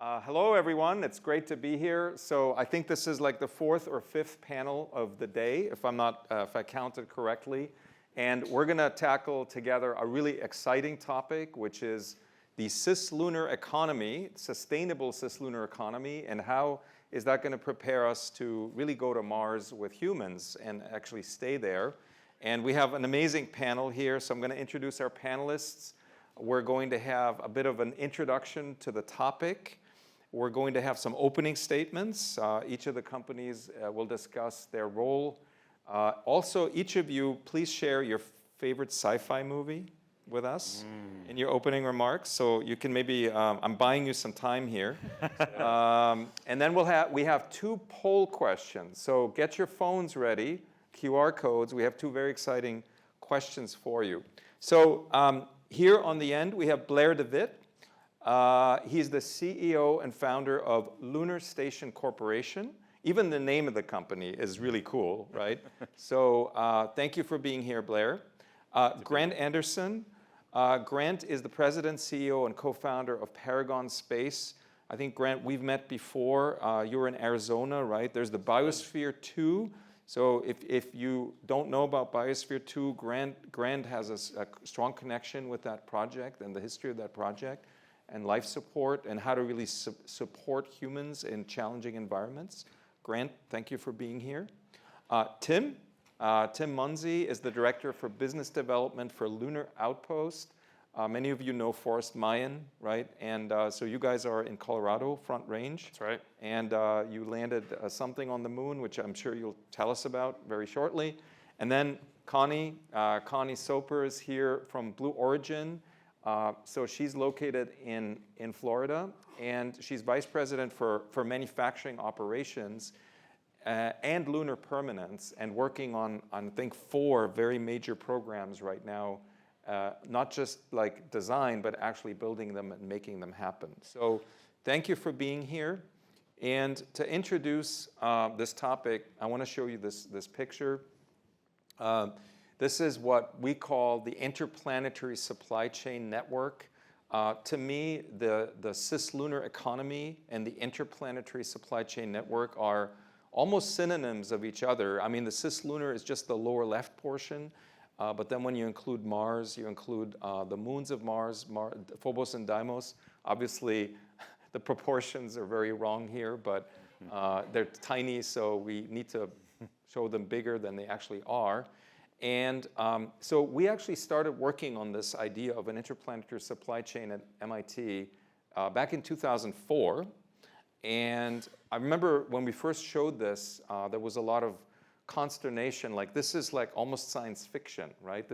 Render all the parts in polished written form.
Hello, everyone. It's great to be here. So I think this is like the fourth or fifth panel of the day, if I counted correctly. And we're going to tackle together a really exciting topic, which is the cislunar economy, sustainable cislunar economy, and how is that going to prepare us to really go to Mars with humans and actually stay there. And we have an amazing panel here, so I'm going to introduce our panelists. We're going to have a bit of an introduction to the topic. We're going to have some opening statements. Each of the companies will discuss their role. Also, each of you, please share your favorite sci-fi movie with us in your opening remarks. So you can maybe, I'm buying you some time here. And then we have two poll questions. So get your phones ready, QR codes. We have two very exciting questions for you. So here on the end, we have Blair DeWitt. He's the CEO and founder of Lunar Station Corporation. Even the name of the company is really cool, right? So thank you for being here, Blair. Grant Anderson. Grant is the president, CEO, and co-founder of Paragon Space. I think, Grant, we've met before. You were in Arizona, right? There's the Biosphere 2. So if you don't know about Biosphere 2, Grant has a strong connection with that project and the history of that project, and life support, and how to really support humans in challenging environments. Grant, thank you for being here. Tim Mounsey is the Director for Business Development for Lunar Outpost. Many of you know Forest Mayan, right? And so you guys are in Colorado, Front Range. That's right. And you landed something on the moon, which I'm sure you'll tell us about very shortly. And then Connie Soper is here from Blue Origin. So she's located in Florida, and she's vice president for manufacturing operations and lunar permanence, and working on I think 4 very major programs right now, not just like design, but actually building them and making them happen. So thank you for being here. And to introduce this topic, I want to show you this picture. This is what we call the interplanetary supply chain network. To me, the cislunar economy and the interplanetary supply chain network are almost synonyms of each other. I mean, the cislunar is just the lower left portion, but then when you include Mars, you include the moons of Mars, Phobos and Deimos. Obviously, the proportions are very wrong here, but they're tiny, so we need to show them bigger than they actually are. And so we actually started working on this idea of an interplanetary supply chain at MIT back in 2004. And I remember when we first showed this, there was a lot of consternation, like this is like almost science fiction, right?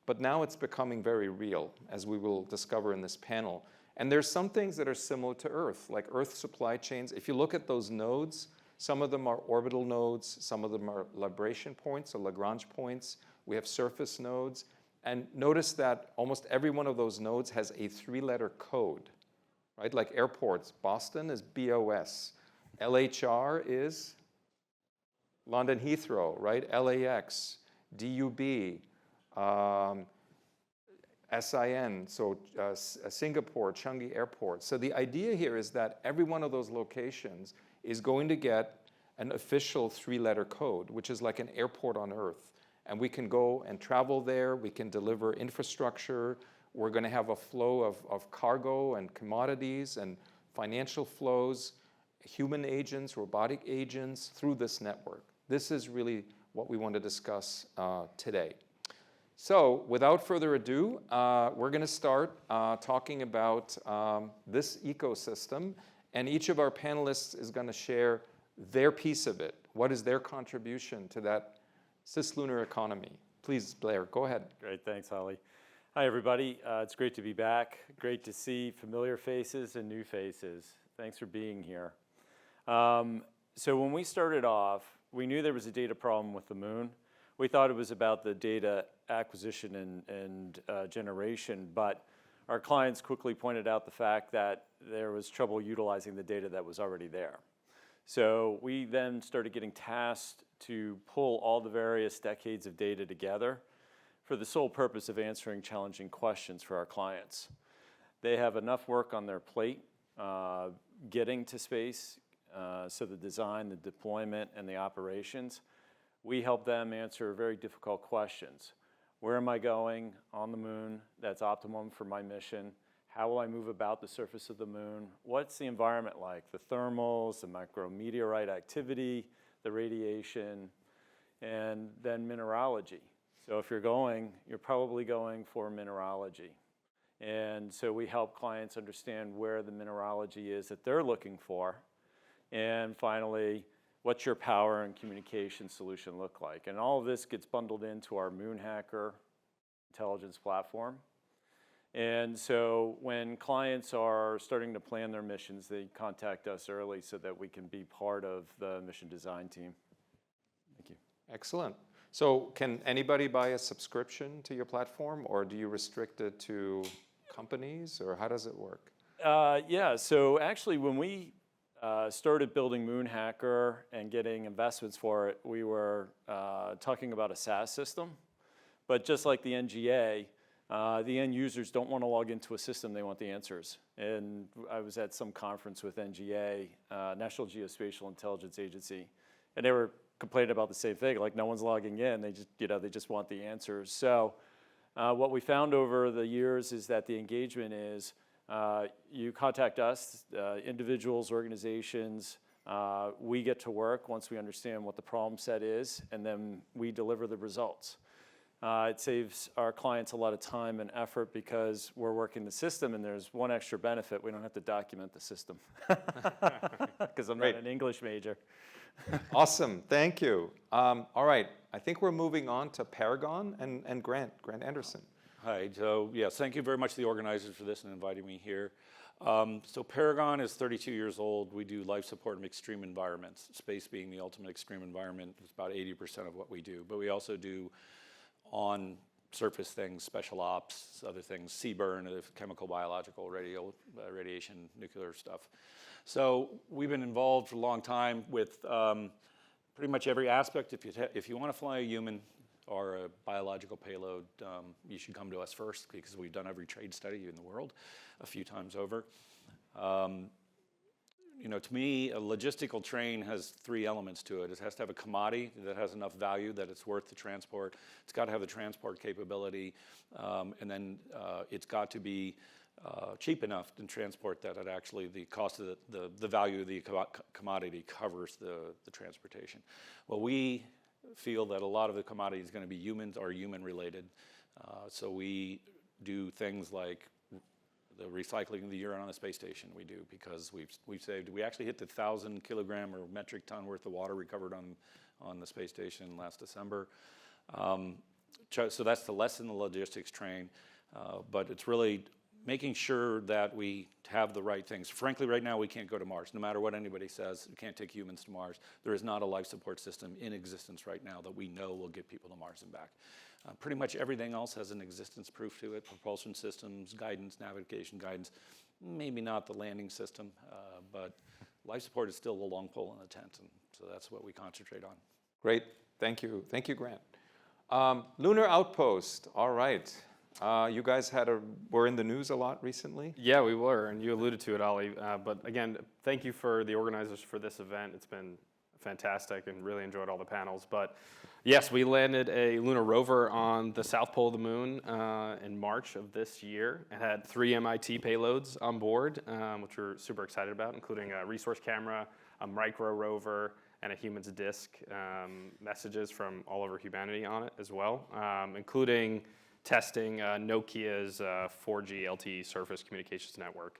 But now it's becoming very real, as we will discover in this panel. And there's some things that are similar to Earth, like Earth supply chains. If you look at those nodes, some of them are orbital nodes, some of them are libration points or Lagrange points. We have surface nodes. And notice that almost every one of those nodes has a 3-letter code, right? Like airports, Boston is BOS. LHR is London Heathrow, right? LAX, DUB, SIN, so Singapore, Changi Airport. So the idea here is that every one of those locations is going to get an official 3-letter code, which is like an airport on Earth. And we can go and travel there. We can deliver infrastructure. We're going to have a flow of cargo and commodities and financial flows, human agents, robotic agents through this network. This is really what we want to discuss today. So without further ado, we're going to start talking about this ecosystem. And each of our panelists is going to share their piece of it. What is their contribution to that cislunar economy? Please, Blair, go ahead. Great, thanks, Holly. Hi, everybody. It's great to be back. Great to see familiar faces and new faces. Thanks for being here. So when we started off, we knew there was a data problem with the moon. We thought it was about the data acquisition and generation, but our clients quickly pointed out the fact that there was trouble utilizing the data that was already there. So we then started getting tasked to pull all the various decades of data together for the sole purpose of answering challenging questions for our clients. They have enough work on their plate getting to space, so the design, the deployment, and the operations. We help them answer very difficult questions. Where am I going on the moon that's optimum for my mission? How will I move about the surface of the moon? What's the environment like? The thermals, the micrometeorite activity, the radiation, and then mineralogy. So if you're going, you're probably going for mineralogy. And so we help clients understand where the mineralogy is that they're looking for. And finally, what's your power and communication solution look like? And all of this gets bundled into our Moonhacker intelligence platform. And so when clients are starting to plan their missions, they contact us early so that we can be part of the mission design team. Thank you. Excellent. So can anybody buy a subscription to your platform, or do you restrict it to companies, or how does it work? Yeah, so actually when we started building Moonhacker and getting investments for it, we were talking about a SaaS system. But just like the NGA, the end users don't want to log into a system, they want the answers. And I was at some conference with NGA, National Geospatial Intelligence Agency, and they were complaining about the same thing, like no one's logging in, they just want the answers. So what we found over the years is that the engagement is, you contact us, individuals, organizations, we get to work once we understand what the problem set is, and then we deliver the results. It saves our clients a lot of time and effort because we're working the system, and there's one extra benefit: we don't have to document the system because I'm not an English major. Awesome, thank you. All right, I think we're moving on to Paragon and Grant Anderson. Hi, so yes, thank you very much to the organizers for this and inviting me here. So Paragon is 32 years old. We do life support in extreme environments, space being the ultimate extreme environment. It's about 80% of what we do, but we also do on surface things, special ops, other things, CBRN, chemical, biological, radiation, nuclear stuff. So we've been involved for a long time with pretty much every aspect. If you want to fly a human or a biological payload, you should come to us first because we've done every trade study in the world a few times over. You know, to me, a logistical train has three elements to it. It has to have a commodity that has enough value that it's worth the transport. It's got to have the transport capability, and then it's got to be cheap enough to transport that it actually, the cost of the value of the commodity covers the transportation. Well, we feel that a lot of the commodity is going to be humans or human related. So we do things like the recycling of the urine on the space station we do because we actually hit the 1,000 kilogram or metric ton worth of water recovered on the space station last December. So that's to lessen the logistics train, but it's really making sure that we have the right things. Frankly, right now we can't go to Mars. No matter what anybody says, we can't take humans to Mars. There is not a life support system in existence right now that we know will get people to Mars and back. Pretty much everything else has an existence proof to it: propulsion systems, guidance, navigation guidance. Maybe not the landing system, but life support is still the long pole in the tent, and so that's what we concentrate on. Great, thank you, Grant. Lunar Outpost, all right. You guys were in the news a lot recently? Yeah, we were, and you alluded to it, Ollie. But again, thank you for the organizers for this event. It's been fantastic and really enjoyed all the panels. But yes, we landed a lunar rover on the south pole of the moon in March of this year. It had 3 MIT payloads on board, which we're super excited about, including a resource camera, a micro rover, and a human's disk, messages from all over humanity on it as well, including testing Nokia's 4G LTE surface communications network.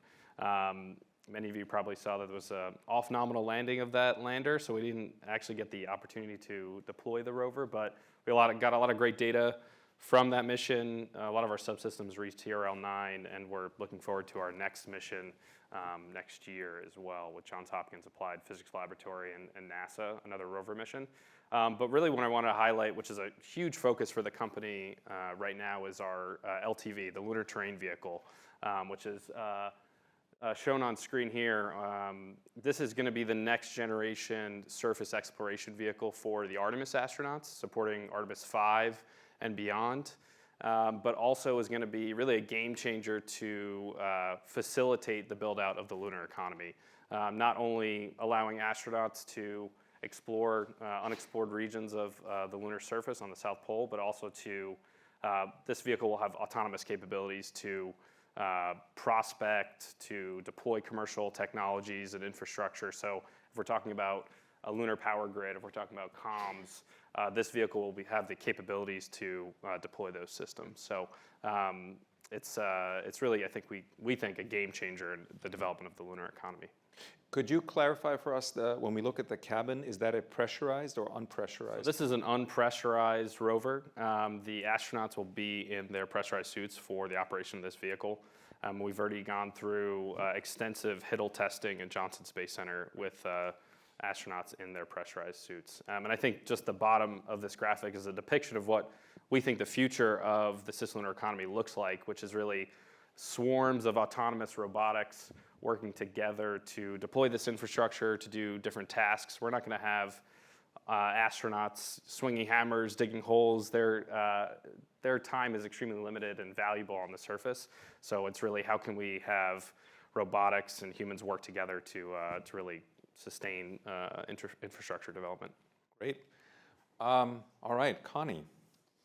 Many of you probably saw that there was an off-nominal landing of that lander, so we didn't actually get the opportunity to deploy the rover, but we got a lot of great data from that mission. A lot of our subsystems reached TRL-9, and we're looking forward to our next mission next year as well with Johns Hopkins Applied Physics Laboratory and NASA, another rover mission. But really what I want to highlight, which is a huge focus for the company right now, is our LTV, the Lunar Terrain Vehicle, which is shown on screen here. This is going to be the next generation surface exploration vehicle for the Artemis astronauts, supporting Artemis 5 and beyond. but also is going to be really a game changer to facilitate the build out of the lunar economy. Not only allowing astronauts to explore unexplored regions of the lunar surface on the South Pole, but also to, this vehicle will have autonomous capabilities to prospect, to deploy commercial technologies and infrastructure. So if we're talking about a lunar power grid, if we're talking about comms, this vehicle will have the capabilities to deploy those systems. So it's really, I think we think, a game changer in the development of the lunar economy. Could you clarify for us, when we look at the cabin, is that a pressurized or unpressurized? So this is an unpressurized rover. The astronauts will be in their pressurized suits for the operation of this vehicle. We've already gone through extensive HITL testing at Johnson Space Center with astronauts in their pressurized suits. And I think just the bottom of this graphic is a depiction of what we think the future of the cislunar economy looks like, which is really swarms of autonomous robotics working together to deploy this infrastructure to do different tasks. We're not going to have astronauts swinging hammers, digging holes. Their time is extremely limited and valuable on the surface. So it's really, how can we have robotics and humans work together to really sustain infrastructure development. Great. All right, Connie,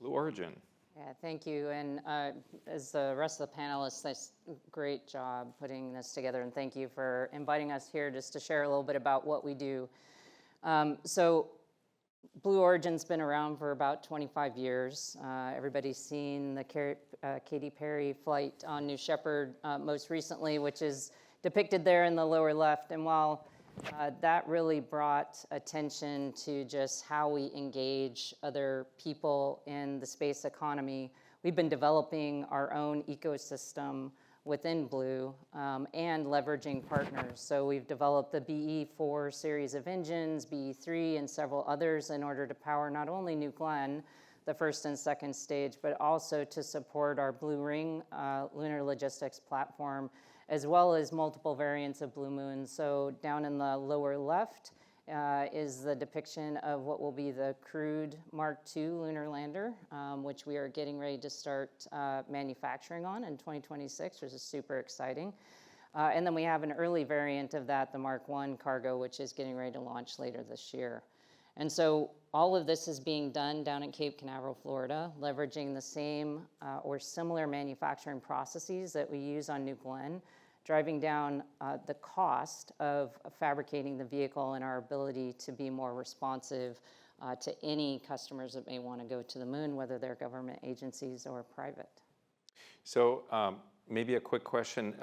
Blue Origin. Yeah, thank you. And as the rest of the panelists, that's great job putting this together. And thank you for inviting us here just to share a little bit about what we do. So Blue Origin's been around for about 25 years. Everybody's seen the Katy Perry flight on New Shepard most recently, which is depicted there in the lower left. And while that really brought attention to just how we engage other people in the space economy, we've been developing our own ecosystem within Blue and leveraging partners. So we've developed the BE4 series of engines, BE3, and several others in order to power not only New Glenn, the first and second stage, but also to support our Blue Ring lunar logistics platform, as well as multiple variants of Blue Moon. So down in the lower left is the depiction of what will be the crewed Mark II lunar lander, which we are getting ready to start manufacturing on in 2026, which is super exciting. And then we have an early variant of that, the Mark I cargo, which is getting ready to launch later this year. And so all of this is being done down at Cape Canaveral, Florida, leveraging the same or similar manufacturing processes that we use on New Glenn, driving down the cost of fabricating the vehicle and our ability to be more responsive to any customers that may want to go to the moon, whether they're government agencies or private. So maybe a quick question,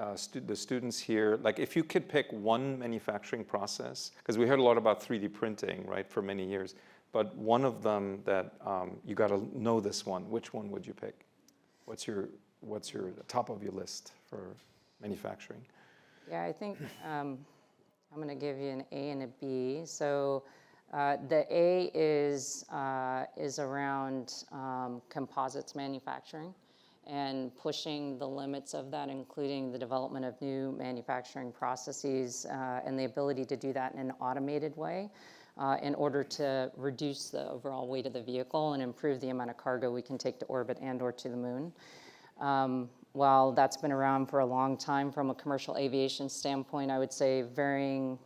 the students here, like if you could pick one manufacturing process, because we heard a lot about 3D printing, right, for many years, but one of them that you got to know this one, which one would you pick? What's your top of your list for manufacturing? Yeah, I think I'm going to give you an A and a B. So the A is around composites manufacturing and pushing the limits of that, including the development of new manufacturing processes and the ability to do that in an automated way in order to reduce the overall weight of the vehicle and improve the amount of cargo we can take to orbit and or to the moon. While that's been around for a long time from a commercial aviation standpoint, I would say varying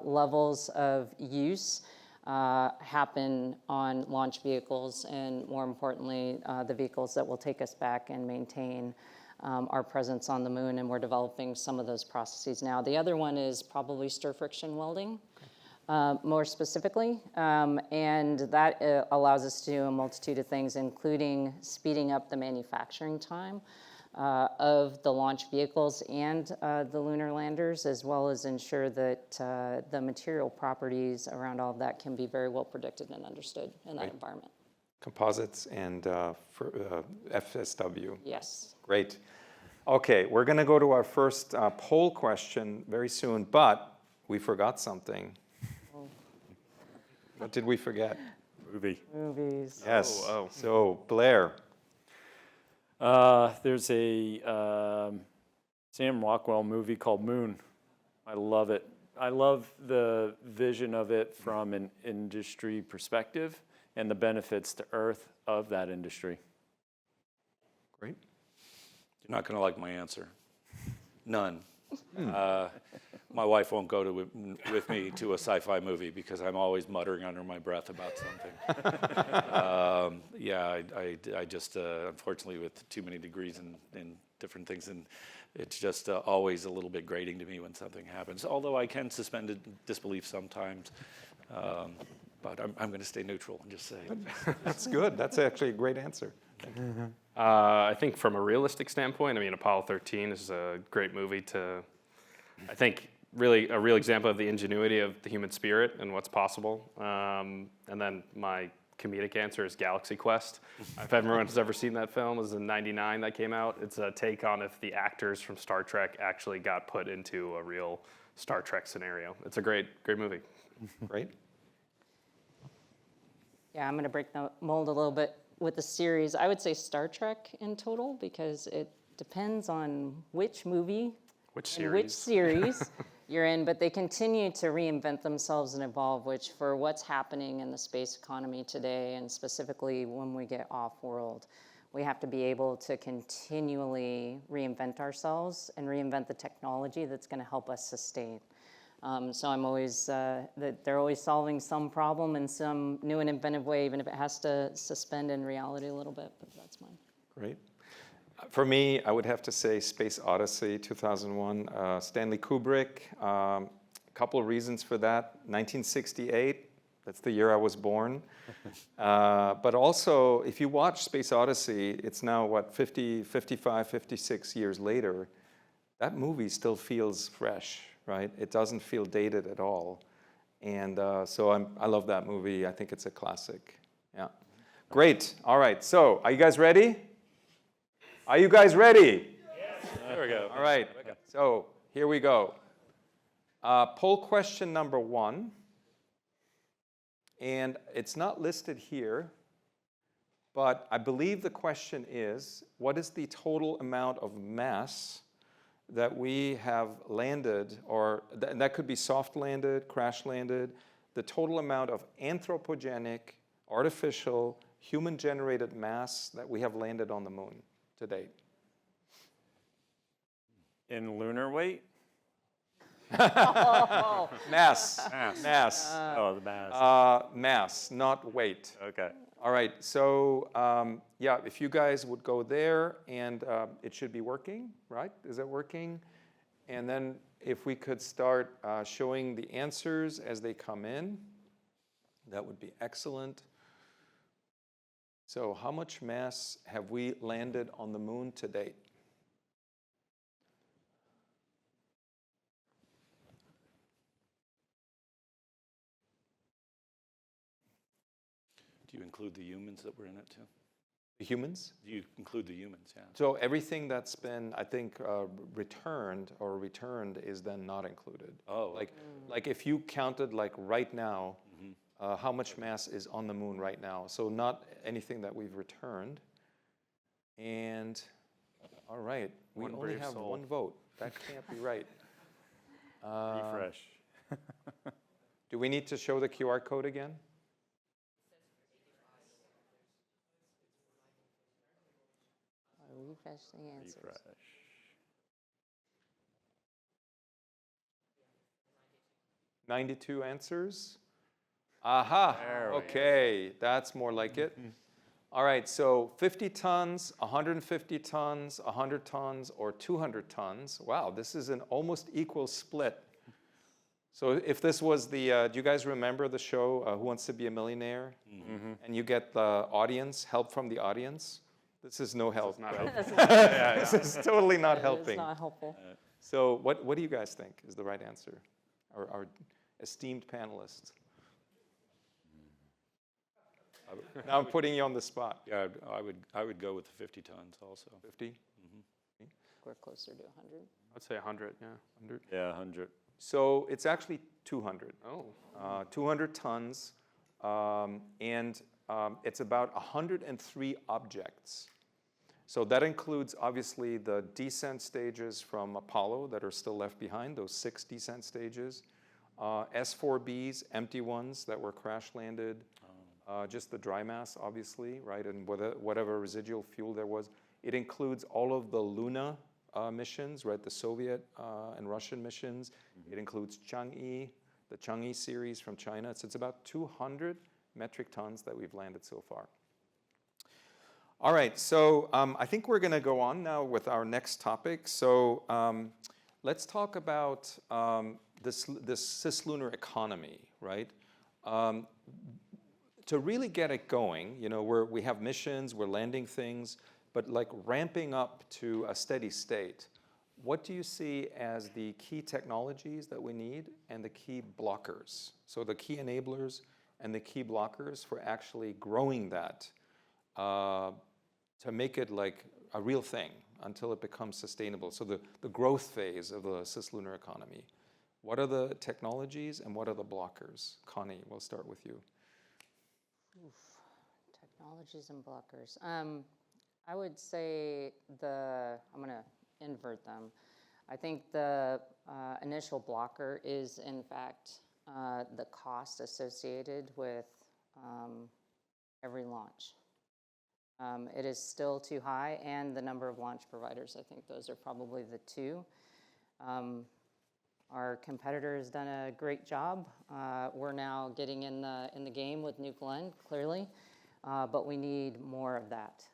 levels of use happen on launch vehicles and, more importantly, the vehicles that will take us back and maintain our presence on the moon, and we're developing some of those processes now. The other one is probably stir friction welding, more specifically, and that allows us to do a multitude of things, including speeding up the manufacturing time of the launch vehicles and the lunar landers, as well as ensure that the material properties around all of that can be very well predicted and understood in that environment. Composites and FSW. Yes. Great. Okay, we're going to go to our first poll question very soon, but we forgot something. What did we forget? Movies. Yes. Oh. So, Blair. There's a Sam Rockwell movie called Moon. I love it. I love the vision of it from an industry perspective and the benefits to Earth of that industry. Great. You're not going to like my answer. None. My wife won't go with me to a sci-fi movie because I'm always muttering under my breath about something. Yeah, I just, unfortunately, with too many degrees in different things, and it's just always a little bit grating to me when something happens. Although I can suspend disbelief sometimes, but I'm going to stay neutral and just say That's good. That's actually a great answer. I think from a realistic standpoint, I mean, Apollo 13 is a great movie to, I think, really a real example of the ingenuity of the human spirit and what's possible. And then my comedic answer is Galaxy Quest. If everyone's ever seen that film, it was in '99 that came out. It's a take on if the actors from Star Trek actually got put into a real Star Trek scenario. It's a great movie. Great. Yeah, I'm going to break the mold a little bit with the series. I would say Star Trek in total because it depends on which movie Which and which series? series you're in, but they continue to reinvent themselves and evolve, which for what's happening in the space economy today, and specifically when we get off-world, we have to be able to continually reinvent ourselves and reinvent the technology that's going to help us sustain. So I'm always, they're always solving some problem in some new and inventive way, even if it has to suspend in reality a little bit, but that's mine. Great. For me, I would have to say Space Odyssey, 2001, Stanley Kubrick. A couple of reasons for that. 1968, that's the year I was born. But also, if you watch Space Odyssey, it's now, what, 50, 55, 56 years later, that movie still feels fresh, right? It doesn't feel dated at all. And so I love that movie. I think it's a classic. Yeah. Great. All right. So are you guys ready? Are you guys ready? Yes. There we go. All right. So here we go. Poll question number 1. And it's not listed here, but I believe the question is, what is the total amount of mass that we have landed, or that could be soft landed, crash landed, the total amount of anthropogenic, artificial, human-generated mass that we have landed on the moon to date? In lunar weight? Mass. Mass. Oh, the mass. Mass, not weight. Okay. All right, so yeah, if you guys would go there, and it should be working, right? Is it working? And then if we could start showing the answers as they come in, that would be excellent. So how much mass have we landed on the moon to date? Do you include the humans that were in it too? The humans? Do you include the humans, yeah? So everything that's been, I think, returned is then not included. Oh, like if you counted like right now, how much mass is on the moon right now? So not anything that we've returned. And all right, we One only brave have soul. one vote. That can't be right. Refresh. Do we need to show the QR code again? Refresh the answers. Refresh. 92 answers. Aha, There we go. okay, that's more like it. All right, so 50 tons, 150 tons, 100 tons, or 200 tons. Wow, this is an almost equal split. So if this was the, do you guys remember the show, Who Wants to Be a Millionaire? And you get the audience, help from the audience? This is no help. Not right? helpful. This is totally not It's helping. not helpful. So what do you guys think is the right answer? Our esteemed panelists. Now I'm putting you on the spot. Yeah, I would go with the 50 tons also. 50? We're closer to 100. I'd say 100, yeah. 100? Yeah, 100. So it's actually 200. Oh. 200 tons, and it's about 103 objects. So that includes, obviously, the descent stages from Apollo that are still left behind, those 6 descent stages. S4Bs, empty ones that were crash landed. Just the dry mass, obviously, right, and whatever residual fuel there was. It includes all of the Luna missions, right? The Soviet and Russian missions. It includes Chang'e, the Chang'e series from China. So it's about 200 metric tons that we've landed so far. All right, so I think we're going to go on now with our next topic. So let's talk about this cislunar economy, right? To really get it going, you know, we have missions, we're landing things, but like ramping up to a steady state, what do you see as the key technologies that we need and the key blockers? So the key enablers and the key blockers for actually growing that to make it like a real thing until it becomes sustainable. So the growth phase of the cislunar economy. What are the technologies and what are the blockers? Connie, we'll start with you. Technologies and blockers. I would say I'm going to invert them. I think the initial blocker is, in fact, the cost associated with every launch. It is still too high, and the number of launch providers. I think those are probably the two. Our competitor has done a great job. We're now getting in the game with New Glenn, clearly, but we need more of that.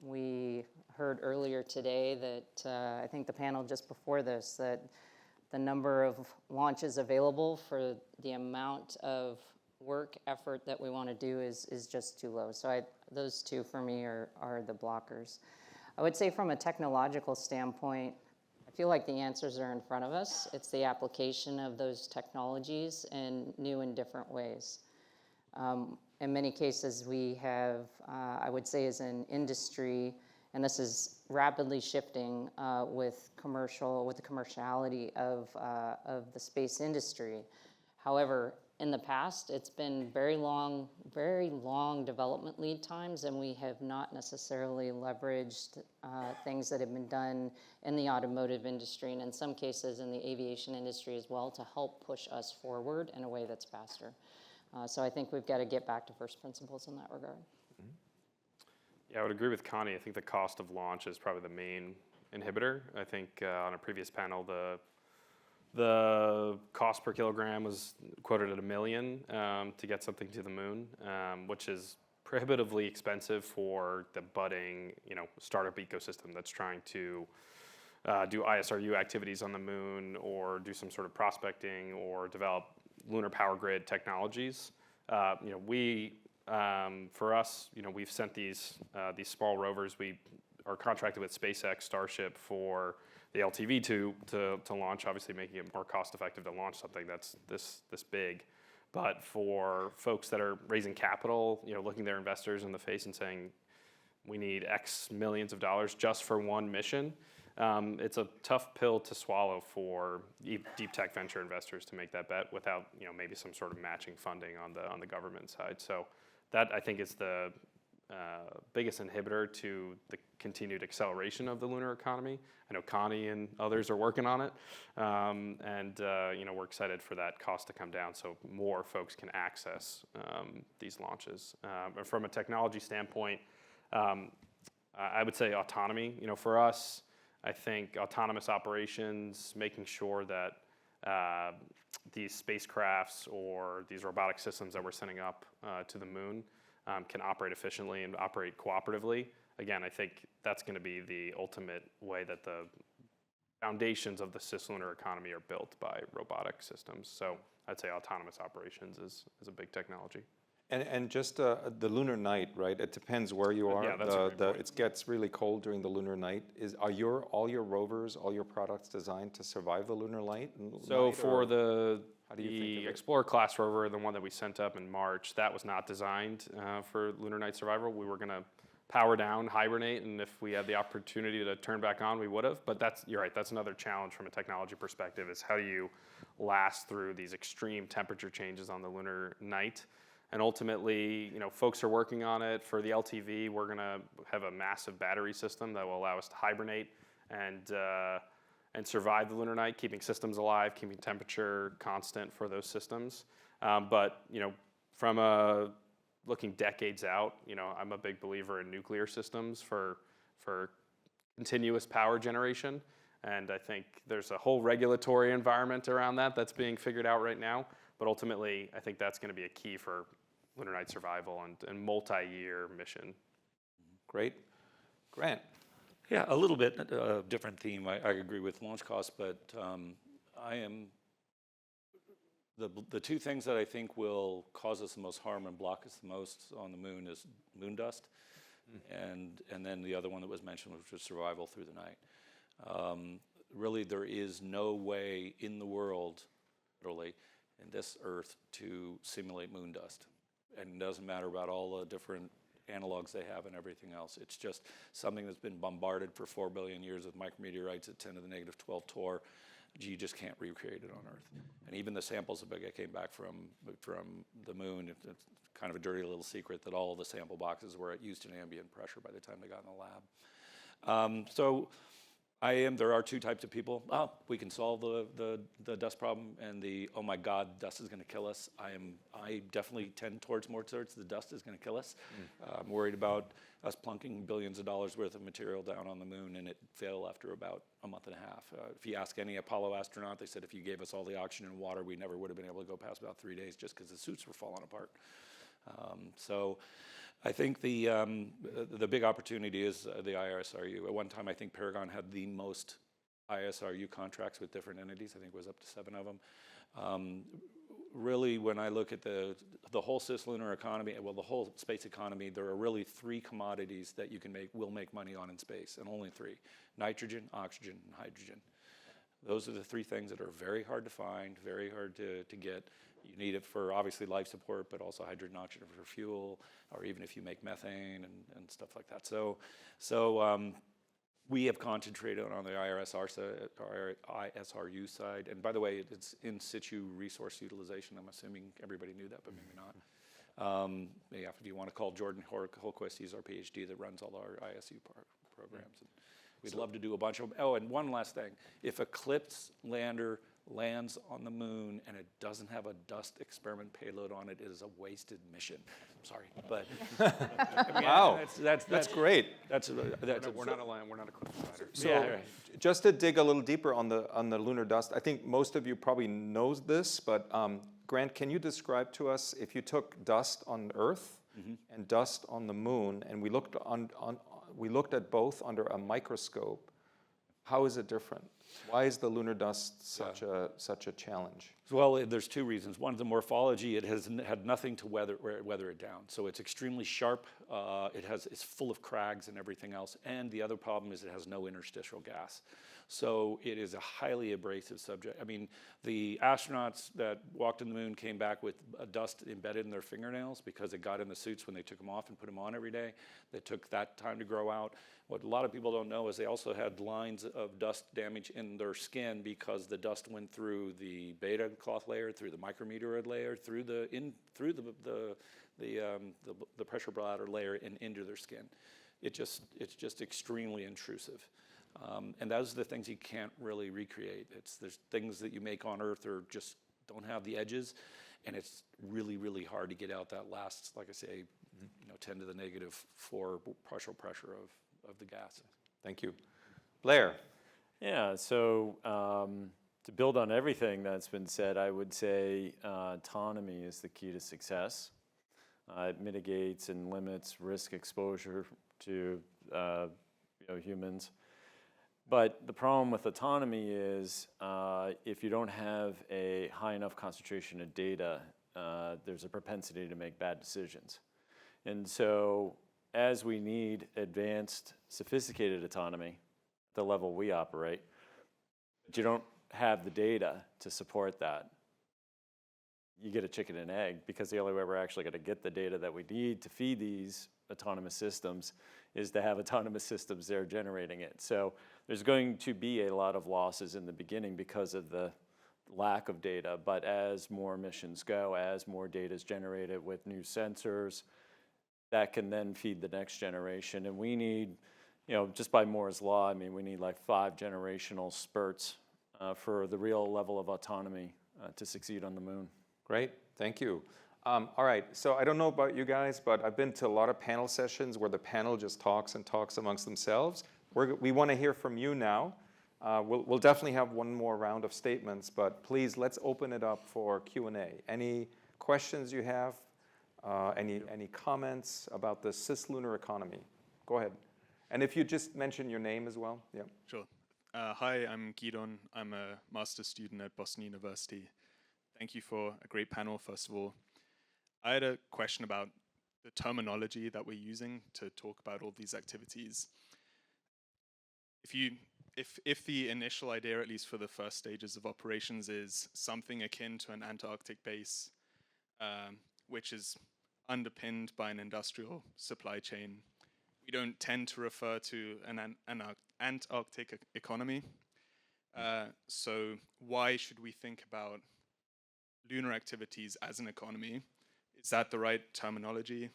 We heard earlier today that I think the panel just before this, that the number of launches available for the amount of work effort that we want to do is just too low. So those two for me are the blockers. I would say from a technological standpoint, I feel like the answers are in front of us. It's the application of those technologies in new and different ways. In many cases, we have, I would say as an industry, and this is rapidly shifting with the commerciality of the space industry. However, in the past, it's been very long development lead times, and we have not necessarily leveraged things that have been done in the automotive industry, and in some cases in the aviation industry as well, to help push us forward in a way that's faster. So I think we've got to get back to first principles in that regard. Yeah, I would agree with Connie. I think the cost of launch is probably the main inhibitor. I think on a previous panel, the cost per kilogram was quoted at $1 million to get something to the moon, which is prohibitively expensive for the budding, startup ecosystem that's trying to do ISRU activities on the moon or do some sort of prospecting or develop lunar power grid technologies. For us, we've sent these small rovers. We are contracted with SpaceX Starship for the LTV to launch, obviously making it more cost effective to launch something that's this big. But for folks that are raising capital, looking their investors in the face and saying, we need X millions of dollars just for one mission, it's a tough pill to swallow for deep tech venture investors to make that bet without maybe some sort of matching funding on the government side. So that, I think, is the biggest inhibitor to the continued acceleration of the lunar economy. I know Connie and others are working on it, and we're excited for that cost to come down so more folks can access these launches. But from a technology standpoint, I would say autonomy. For us, I think autonomous operations, making sure that these spacecrafts or these robotic systems that we're sending up to the moon can operate efficiently and operate cooperatively. Again, I think that's going to be the ultimate way that the foundations of the cislunar economy are built by robotic systems. So I'd say autonomous operations is a big technology. And just the lunar night, right? It depends where you are. Yeah, that's a great point. It gets really cold during the lunar night. Are all your rovers, all your products designed to survive the lunar night? So for the how do you think of it? Explorer class rover, the one that we sent up in March, that was not designed for lunar night survival. We were going to power down, hibernate, and if we had the opportunity to turn back on, we would have. But you're right, that's another challenge from a technology perspective, is how do you last through these extreme temperature changes on the lunar night? And ultimately, folks are working on it. For the LTV, we're going to have a massive battery system that will allow us to hibernate and survive the lunar night, keeping systems alive, keeping temperature constant for those systems. But from looking decades out, I'm a big believer in nuclear systems for for continuous power generation. And I think there's a whole regulatory environment around that that's being figured out right now. But ultimately, I think that's going to be a key for lunar night survival and multi-year mission. Great. Grant. Yeah, a little bit different theme. I agree with launch costs, but the two things that I think will cause us the most harm and block us the most on the moon is moon dust, and then the other one that was mentioned, which was survival through the night. Really, there is no way in the world, literally, in this Earth, to simulate moon dust. And it doesn't matter about all the different analogs they have and everything else. It's just something that's been bombarded for 4 billion years with micrometeorites at 10 to the negative 12 torr. You just can't recreate it on Earth. And even the samples that came back from the moon, it's kind of a dirty little secret that all the sample boxes were at Houston ambient pressure by the time they got in the lab. So there are two types of people. We can solve the dust problem and the, oh my God, dust is going to kill us. I definitely tend towards the dust is going to kill us. I'm worried about us plunking billions of dollars worth of material down on the moon and it fail after about a month and a half. If you ask any Apollo astronaut, they said if you gave us all the oxygen and water, we never would have been able to go past about 3 days just because the suits were falling apart. So I think the big opportunity is the ISRU. At one time, I think Paragon had the most ISRU contracts with different entities. I think it was up to 7 of them. Really, when I look at the whole cislunar economy, well, the whole space economy, there are really 3 commodities that you will make money on in space, and only 3: nitrogen, oxygen, and hydrogen. Those are the 3 things that are very hard to find, very hard to get. You need it for obviously life support, but also hydrogen, oxygen for fuel, or even if you make methane and stuff like that. So we have concentrated on the ISRU side. And by the way, it's in situ resource utilization. I'm assuming everybody knew that, but maybe not. If you want to call Jordan Holquist, he's our PhD that runs all our ISU programs. And we'd love to do a bunch of them. Oh, and one last thing. If Eclipse lander lands on the moon and it doesn't have a dust experiment payload on it, it is a wasted mission. I'm sorry, but I mean, Wow, that's great. We're not a cliff spider. So just to dig a little deeper on the lunar dust, I think most of you probably knows this, but Grant, can you describe to us if you took dust on Earth and dust on the moon, and we looked at both under a microscope, how is it different? Why is the lunar dust such a challenge? Well, there's 2 reasons. One, the morphology, it has had nothing to weather it down. So it's extremely sharp. It's full of crags and everything else. And the other problem is it has no interstitial gas. So it is a highly abrasive subject. I mean, the astronauts that walked on the moon came back with dust embedded in their fingernails because it got in the suits when they took them off and put them on every day. They took that time to grow out. What a lot of people don't know is they also had lines of dust damage in their skin because the dust went through the beta cloth layer, through the micrometeoroid layer, through the pressure bladder layer and into their skin. It's just extremely intrusive. And those are the things you can't really recreate. There's things that you make on Earth or just don't have the edges, and it's really, really hard to get out that last, like I say, 10 to the negative 4 partial pressure of the gas. Thank you. Blair. Yeah, so to build on everything that's been said, I would say autonomy is the key to success. It mitigates and limits risk exposure to humans. But the problem with autonomy is if you don't have a high enough concentration of data, there's a propensity to make bad decisions. And so as we need advanced, sophisticated autonomy, the level we operate, but you don't have the data to support that, you get a chicken and egg, because the only way we're actually going to get the data that we need to feed these autonomous systems is to have autonomous systems there generating it. So there's going to be a lot of losses in the beginning because of the lack of data, but as more missions go, as more data is generated with new sensors, that can then feed the next generation. And we need, just by Moore's law, I mean, we need like 5 generational spurts for the real level of autonomy to succeed on the moon. Great, thank you. All right, so I don't know about you guys, but I've been to a lot of panel sessions where the panel just talks and talks amongst themselves. We want to hear from you now. We'll definitely have one more round of statements, but please, let's open it up for Q&A. Any questions you have? Any comments about the cislunar economy? Go ahead. And if you just mention your name as well. Yeah. Sure. Hi, I'm Gidon. I'm a master's student at Boston University. Thank you for a great panel, first of all. I had a question about the terminology that we're using to talk about all these activities. If the initial idea, at least for the first stages of operations, is something akin to an Antarctic base, which is underpinned by an industrial supply chain, we don't tend to refer to an Antarctic economy. So why should we think about lunar activities as an economy? Is that the right terminology?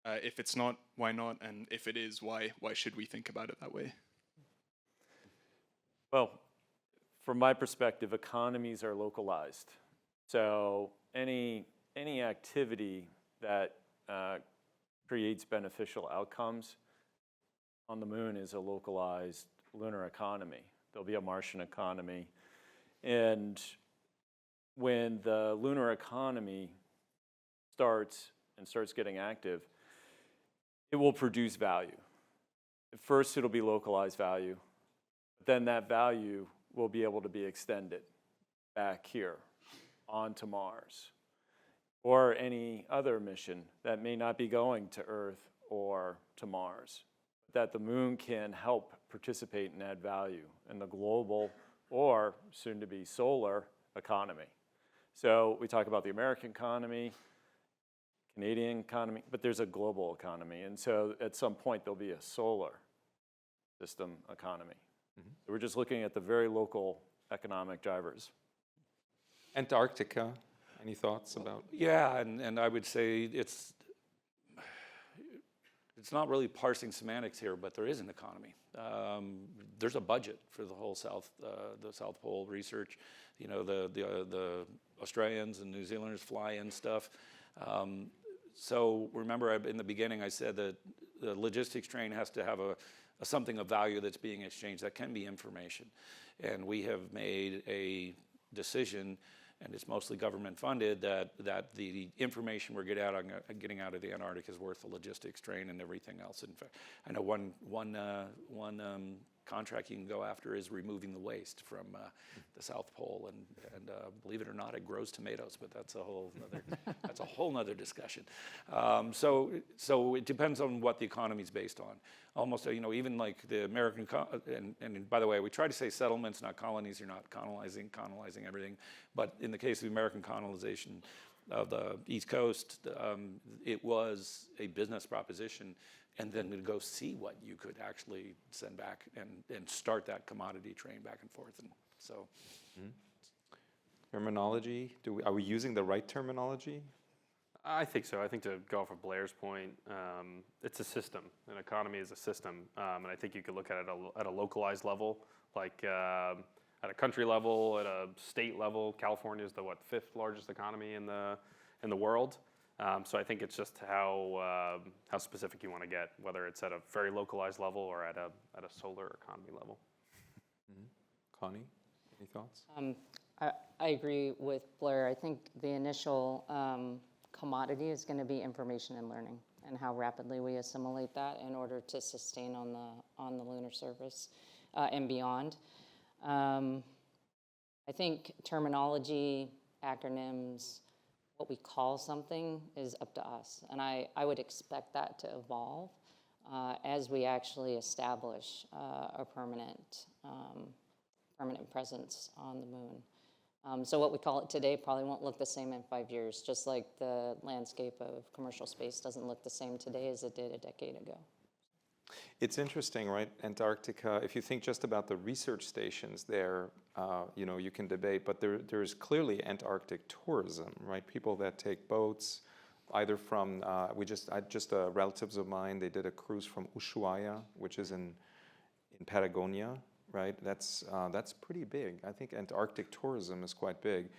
If it's not, why not? And if it is, why should we think about it that way? Well, from my perspective, economies are localized. So any activity that creates beneficial outcomes on the moon is a localized lunar economy. There'll be a Martian economy. And when the lunar economy starts getting active, it will produce value. At first, it'll be localized value. Then that value will be able to be extended back here onto Mars or any other mission that may not be going to Earth or to Mars, that the moon can help participate and add value in the global or soon to be solar economy. So we talk about the American economy, Canadian economy, but there's a global economy. And so at some point there'll be a solar system economy. Mm-hmm. So we're just looking at the very local economic drivers. Antarctica, any thoughts about? Yeah, and I would say it's not really parsing semantics here, but there is an economy. There's a budget for the whole the South Pole research. You know, the Australians and New Zealanders fly in stuff. So remember, in the beginning, I said that the logistics train has to have something of value that's being exchanged. That can be information, and we have made a decision, and it's mostly government funded, that the information we're getting out of the Antarctic is worth the logistics train and everything else. In fact, I know one contract you can go after is removing the waste from the South Pole, and believe it or not, it grows tomatoes, but that's a whole nother discussion. So it depends on what the economy is based on. Almost, even like the American, and by the way, we try to say settlements, not colonies. You're not colonizing everything. But in the case of the American colonization of the East Coast, it was a business proposition, and then to go see what you could actually send back and start that commodity train back and forth. And so, Terminology, are we using the right terminology? I think so. I think to go off of Blair's point, it's a system. An economy is a system, and I think you could look at it at a localized level, like at a country level, at a state level. California is the fifth largest economy in the world. So I think it's just how specific you want to get, whether it's at a very localized level or at a solar economy level. Mm-hmm. Connie, any thoughts? I agree with Blair. I think the initial commodity is going to be information and learning, and how rapidly we assimilate that in order to sustain on the lunar surface and beyond. I think terminology, acronyms, what we call something is up to us, and I would expect that to evolve as we actually establish a permanent presence on the moon. So what we call it today probably won't look the same in 5 years, just like the landscape of commercial space doesn't look the same today as it did a decade ago. It's interesting, right? Antarctica, if you think just about the research stations there, you can debate, but there's clearly Antarctic tourism, right? People that take boats, either from, relatives of mine, they did a cruise from Ushuaia, which is in Patagonia, right? That's pretty big. I think Antarctic tourism is quite big.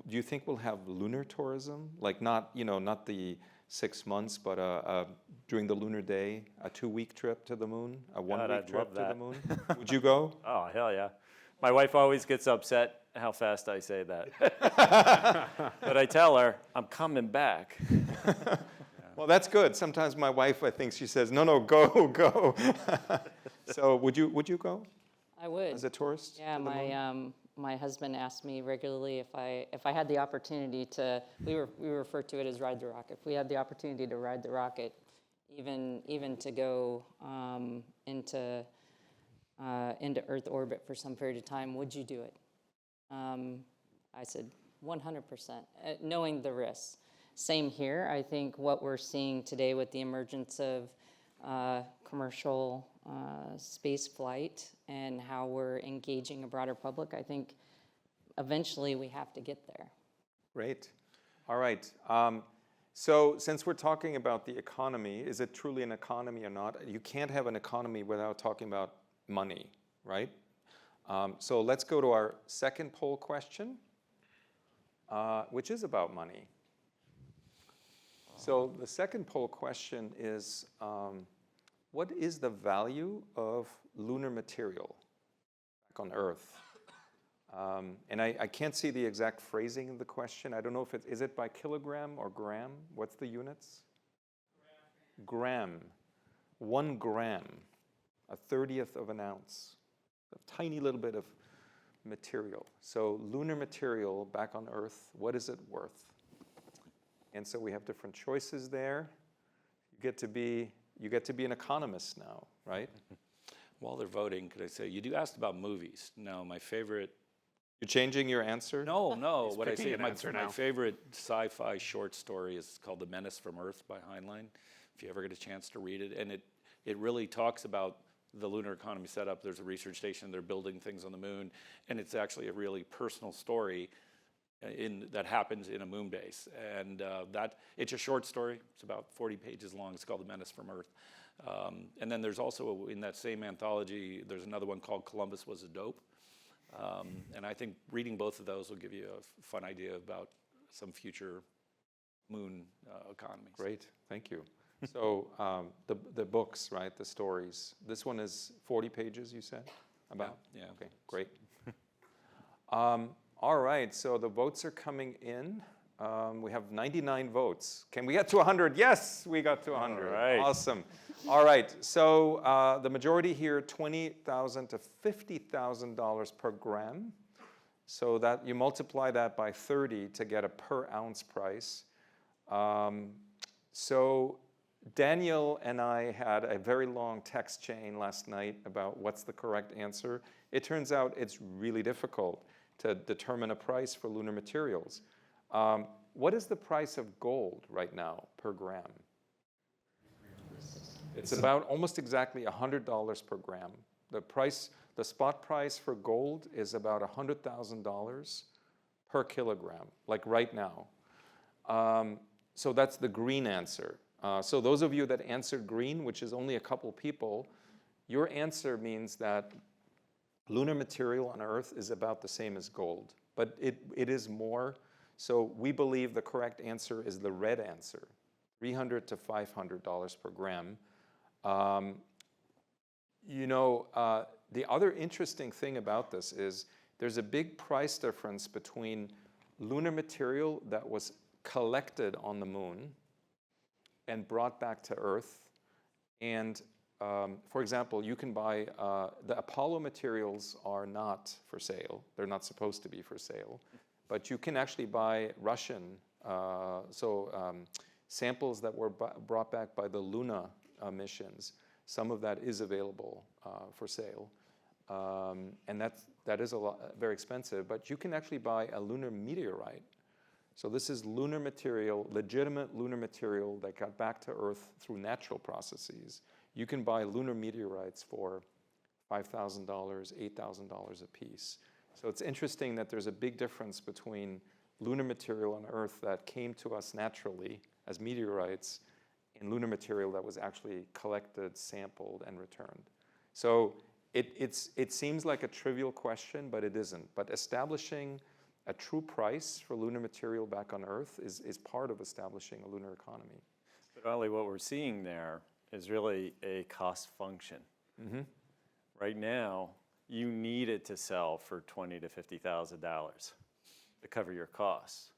do you think we'll have lunar tourism? Like not the 6 months, but during the lunar day, a 2-week trip to the moon, a 1-week I'd trip love to the that. moon? Would you go? Oh, hell yeah. My wife always gets upset how fast I say that. But I tell her, I'm coming back. Well, that's good. Sometimes my wife, I think she says, no, go, go. So would you go I would. as a tourist? Yeah, to the moon? my husband asked me regularly if I had the opportunity to. We refer to it as ride the rocket. If we had the opportunity to ride the rocket, even to go into Earth orbit for some period of time, would you do it? I said 100%, knowing the risks. Same here. I think what we're seeing today with the emergence of commercial space flight and how we're engaging a broader public, I think eventually we have to get there. Great. All right. So since we're talking about the economy, is it truly an economy or not? You can't have an economy without talking about money, right? So let's go to our second poll question, which is about money. So the second poll question is, what is the value of lunar material back on Earth? And I can't see the exact phrasing of the question. I don't know if is it by kilogram or gram? What's the units? Gram. 1 gram, a 1/30th of an ounce, a tiny little bit of material. So lunar material back on Earth, what is it worth? And so we have different choices there. You get to be an economist now, right? While they're voting, could I say, you asked about movies. No, my favorite. You're changing your answer? No. He's What I picking say, an my answer now. favorite sci-fi short story is called The Menace from Earth by Heinlein. If you ever get a chance to read it, and it really talks about the lunar economy setup. There's a research station. They're building things on the moon, and it's actually a really personal story that happens in a moon base. And it's a short story. It's about 40 pages long. It's called The Menace from Earth. And then there's also, in that same anthology, there's another one called Columbus Was a Dope. And I think reading both of those will give you a fun idea about some future moon economies. Great, thank you. So the books, right, the stories. This one is 40 pages, you said? About? Yeah. Okay, great. All right, so the votes are coming in. We have 99 votes. Can we get to 100? Yes, we got to 100. All right. Awesome. All right, so the majority here, $20,000 to $50,000 per gram. So that you multiply that by 30 to get a per ounce price. So Daniel and I had a very long text chain last night about what's the correct answer. It turns out it's really difficult to determine a price for lunar materials. What is the price of gold right now per gram? It's about almost exactly $100 per gram. The spot price for gold is about $100,000 per kilogram, like right now. So that's the green answer. So those of you that answered green, which is only a couple people, your answer means that lunar material on Earth is about the same as gold, but it is more. So we believe the correct answer is the red answer, $300 to $500 per gram. The other interesting thing about this is there's a big price difference between lunar material that was collected on the moon and brought back to Earth. And for example, you can buy, the Apollo materials are not for sale. They're not supposed to be for sale. But you can actually buy Russian, samples that were brought back by the Luna missions. Some of that is available for sale. And that is very expensive. But you can actually buy a lunar meteorite. So this is lunar material, legitimate lunar material that got back to Earth through natural processes. You can buy lunar meteorites for $5,000, $8,000 a piece. So it's interesting that there's a big difference between lunar material on Earth that came to us naturally as meteorites and lunar material that was actually collected, sampled, and returned. So it seems like a trivial question, but it isn't. But establishing a true price for lunar material back on Earth is part of establishing a lunar economy. But Ollie, what we're seeing there is really a cost function. Right now, you need it to sell for $20,000 to $50,000 to cover your costs.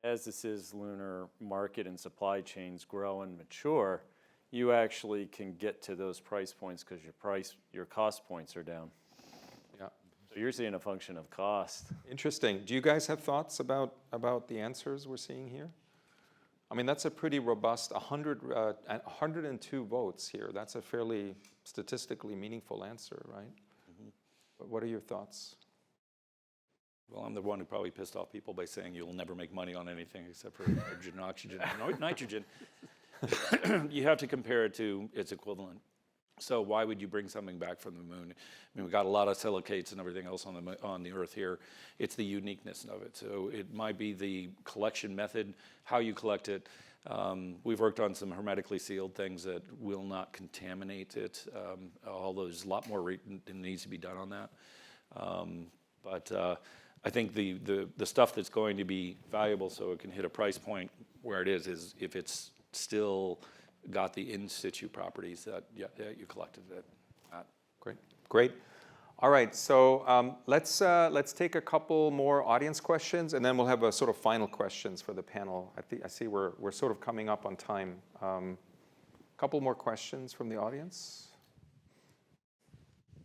As the Cislunar market and supply chains grow and mature, you actually can get to those price points because your cost points are down. Yeah. So you're seeing a function of cost. Interesting. Do you guys have thoughts about the answers we're seeing here? I mean, that's a pretty robust 102 votes here. That's a fairly statistically meaningful answer, right? But what are your thoughts? Well, I'm the one who probably pissed off people by saying you'll never make money on anything except for hydrogen, oxygen, and nitrogen. You have to compare it to its equivalent. So why would you bring something back from the moon? I mean, we've got a lot of silicates and everything else on the Earth here. It's the uniqueness of it. So it might be the collection method, how you collect it. We've worked on some hermetically sealed things that will not contaminate it, although there's a lot more that needs to be done on that. But I think the stuff that's going to be valuable so it can hit a price point where it is if it's still got the in situ properties that you collected it at. Great. All right, so let's take a couple more audience questions, and then we'll have a sort of final questions for the panel. I see we're sort of coming up on time. Couple more questions from the audience.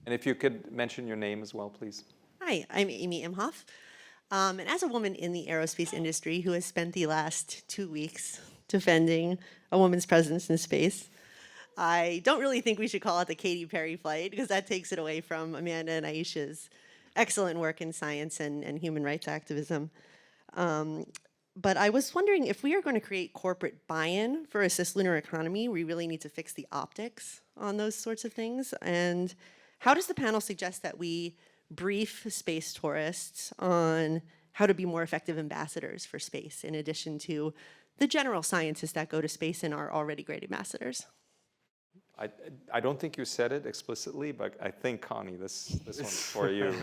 And if you could mention your name as well, please. Hi, I'm Amy Imhoff. And as a woman in the aerospace industry who has spent the last 2 weeks defending a woman's presence in space, I don't really think we should call it the Katy Perry flight because that takes it away from Amanda and Aisha's excellent work in science and human rights activism. But I was wondering if we are going to create corporate buy-in for a cislunar economy, we really need to fix the optics on those sorts of things. And how does the panel suggest that we brief space tourists on how to be more effective ambassadors for space, in addition to the general scientists that go to space and are already great ambassadors? I don't think you said it explicitly, but I think, Connie, this one's for you.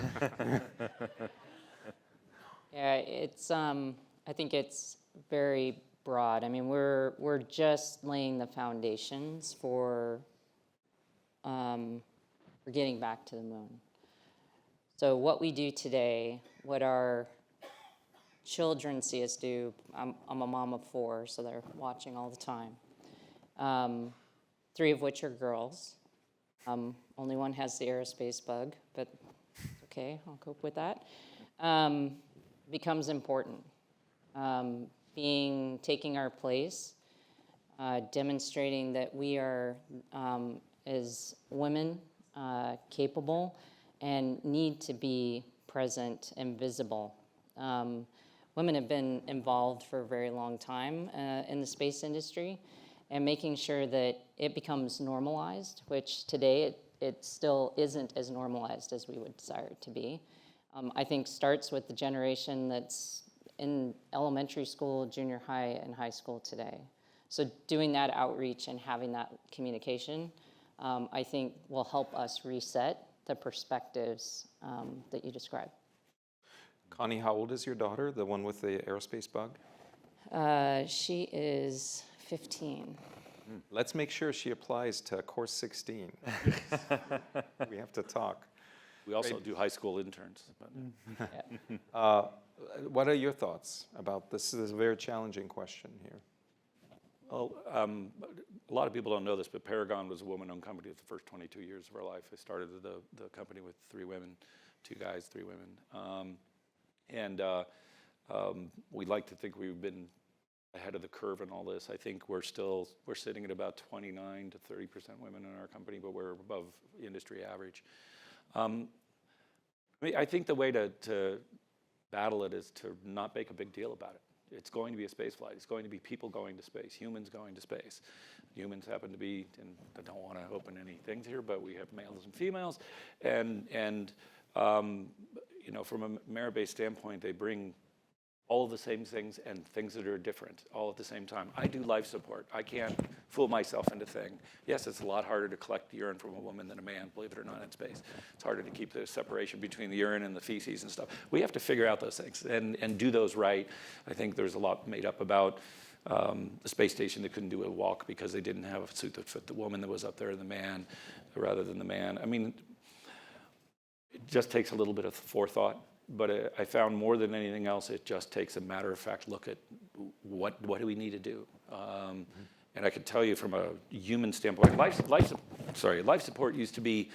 Yeah, it's I think it's very broad. I mean, we're just laying the foundations for getting back to the moon. So what we do today, what our children see us do, I'm a mom of 4, so they're watching all the time. 3 of which are girls. Only one has the aerospace bug, but okay, I'll cope with that. Becomes important. Taking our place, demonstrating that we are, as women, capable and need to be present and visible. Women have been involved for a very long time in the space industry, and making sure that it becomes normalized, which today it still isn't as normalized as we would desire it to be. I think starts with the generation that's in elementary school, junior high, and high school today. So doing that outreach and having that communication, I think will help us reset the perspectives that you described. Connie, how old is your daughter, the one with the aerospace bug? She is 15. Let's make sure she applies to course 16. We have to talk. We also do high school interns. What are your thoughts about this? This is a very challenging question here. Well, a lot of people don't know this, but Paragon was a woman-owned company for the first 22 years of our life. I started the company with 3 women, 2 guys, 3 women. We'd like to think we've been ahead of the curve in all this. I think we're sitting at about 29 to 30% women in our company, but we're above industry average. I think the way to battle it is to not make a big deal about it. It's going to be a space flight. It's going to be people going to space, humans going to space. Humans happen to be, and I don't want to open any things here, but we have males and females, and from a merit-based standpoint, they bring all of the same things and things that are different all at the same time. I do life support. I can't fool myself into thing. Yes, it's a lot harder to collect urine from a woman than a man, believe it or not, in space. It's harder to keep the separation between the urine and the feces and stuff. We have to figure out those things and do those right. I think there's a lot made up about the space station that couldn't do a walk because they didn't have a suit that fit the woman that was up there and the man rather than the man. I mean, it just takes a little bit of forethought. But I found more than anything else, it just takes a matter-of-fact look at what do we need to do. And I could tell you from a human standpoint, life support used to be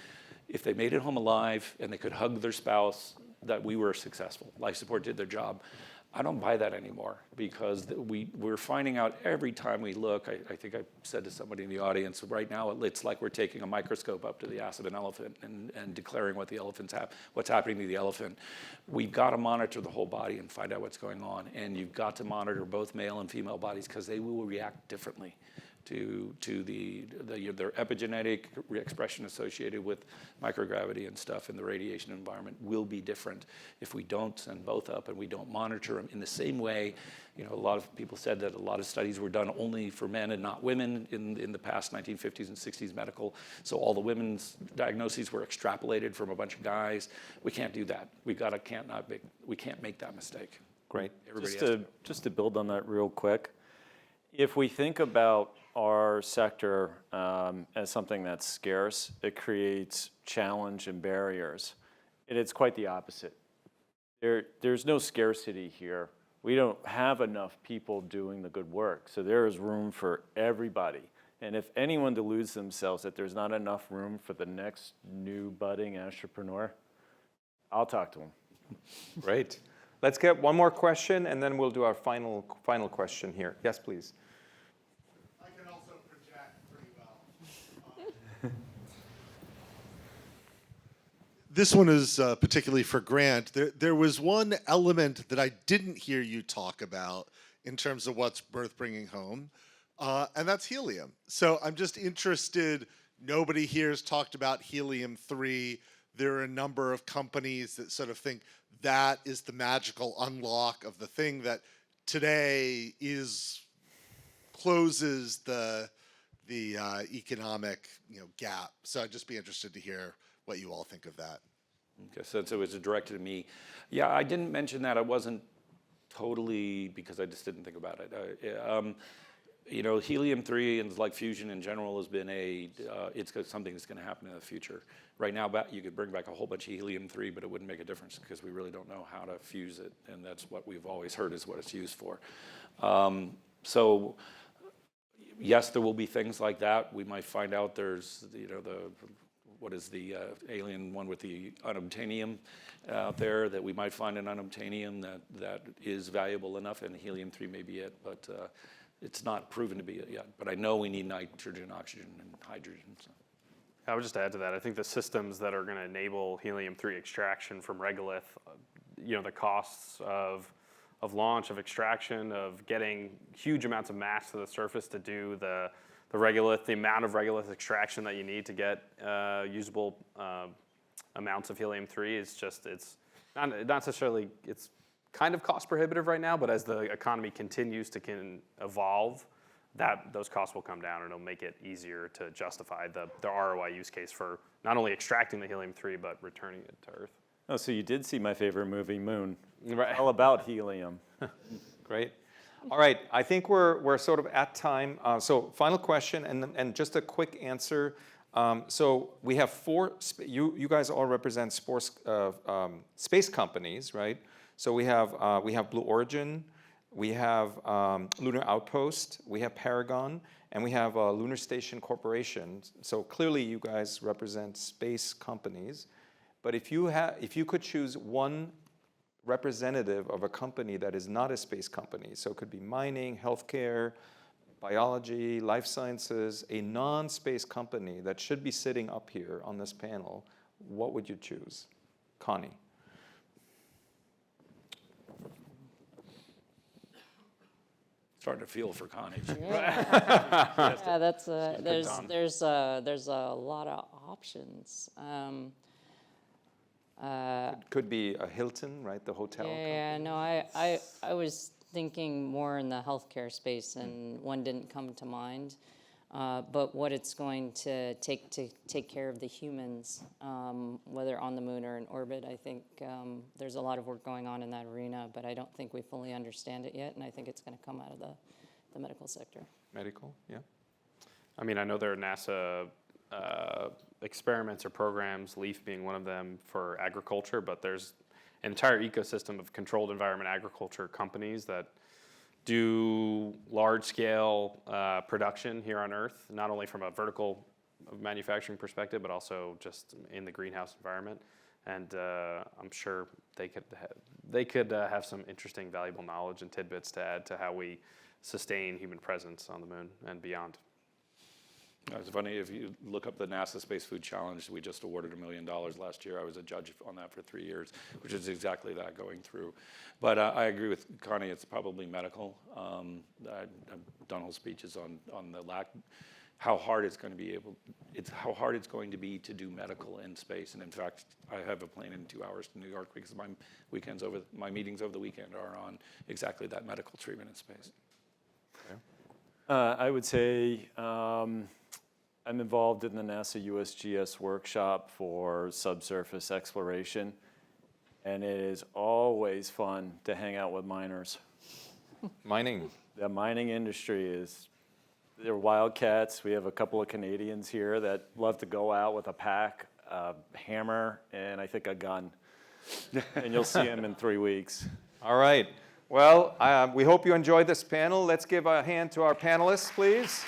if they made it home alive and they could hug their spouse, that we were successful. Life support did their job. I don't buy that anymore because we're finding out every time we look. I think I said to somebody in the audience, right now it's like we're taking a microscope up to the ass of an elephant and declaring what's happening to the elephant. We've got to monitor the whole body and find out what's going on. And you've got to monitor both male and female bodies because they will react differently to their epigenetic expression associated with microgravity and stuff in the radiation environment will be different if we don't send both up and we don't monitor them in the same way. You know, a lot of people said that a lot of studies were done only for men and not women in the past 1950s and 60s medical. So all the women's diagnoses were extrapolated from a bunch of guys. We can't do that. We can't make that mistake. Great. Just to build on that real quick, if we think about our sector as something that's scarce, it creates challenge and barriers. And it's quite the opposite. There's no scarcity here. We don't have enough people doing the good work. So there is room for everybody. And if anyone deludes themselves that there's not enough room for the next new budding entrepreneur, I'll talk to them. Great. Let's get one more question, and then we'll do our final question here. Yes, please. This one is particularly for Grant. There was one element that I didn't hear you talk about in terms of what's worth bringing home, and that's helium. So I'm just interested, nobody here has talked about helium-3. There are a number of companies that sort of think that is the magical unlock of the thing that today closes the economic gap. So I'd just be interested to hear what you all think of that. Okay, so it was directed at me. Yeah, I didn't mention that. I wasn't totally, because I just didn't think about it. Helium-3 and like fusion in general has been it's something that's going to happen in the future. Right now, you could bring back a whole bunch of helium-3, but it wouldn't make a difference because we really don't know how to fuse it, and that's what we've always heard is what it's used for. So yes, there will be things like that. We might find out there's, what is the alien one with the unobtainium out there, that we might find an unobtainium that is valuable enough, and helium-3 may be it, but it's not proven to be it yet. But I know we need nitrogen, oxygen, and hydrogen. So. I would just add to that, I think the systems that are going to enable helium-3 extraction from regolith, the costs of launch, of extraction, of getting huge amounts of mass to the surface to do the regolith, the amount of regolith extraction that you need to get usable amounts of helium-3 is just, it's not necessarily, it's kind of cost prohibitive right now, but as the economy continues to evolve, those costs will come down and it'll make it easier to justify the ROI use case for not only extracting the helium-3, but returning it to Earth. Oh, so you did see my favorite movie, Moon. Right. All about helium. Great. All right, I think we're sort of at time. So final question and just a quick answer. So we have you guys all represent space companies, right? So we have Blue Origin, we have Lunar Outpost, we have Paragon, and we have Lunar Station Corporation. So clearly you guys represent space companies. But if you could choose one representative of a company that is not a space company, so it could be mining, healthcare, biology, life sciences, a non-space company that should be sitting up here on this panel, what would you choose? Connie. Starting to feel for Connie. Yeah, that's there's a lot of options. Could be a Hilton, right? The hotel. Yeah, no, I was thinking more in the healthcare space, and one didn't come to mind. But what it's going to take care of the humans, whether on the moon or in orbit, I think there's a lot of work going on in that arena, but I don't think we fully understand it yet, and I think it's going to come out of the medical sector. Medical, yeah. I mean, I know there are NASA experiments or programs, LEAF being one of them, for agriculture, but there's an entire ecosystem of controlled environment agriculture companies that do large-scale production here on Earth, not only from a vertical manufacturing perspective, but also just in the greenhouse environment. And I'm sure they could have some interesting, valuable knowledge and tidbits to add to how we sustain human presence on the moon and beyond. It's funny, if you look up the NASA Space Food Challenge, we just awarded $1 million last year. I was a judge on that for 3 years, which is exactly that going through. But I agree with Connie, it's probably medical. I've done whole speeches on the how hard it's going to be to do medical in space. And in fact, I have a plane in 2 hours to New York because my meetings over the weekend are on exactly that medical treatment in space. I would say I'm involved in the NASA USGS workshop for subsurface exploration, and it is always fun to hang out with miners. Mining. The mining industry they're wildcats. We have a couple of Canadians here that love to go out with a pack, a hammer, and I think a gun. And you'll see them in 3 weeks. All right. Well, we hope you enjoyed this panel. Let's give a hand to our panelists, please.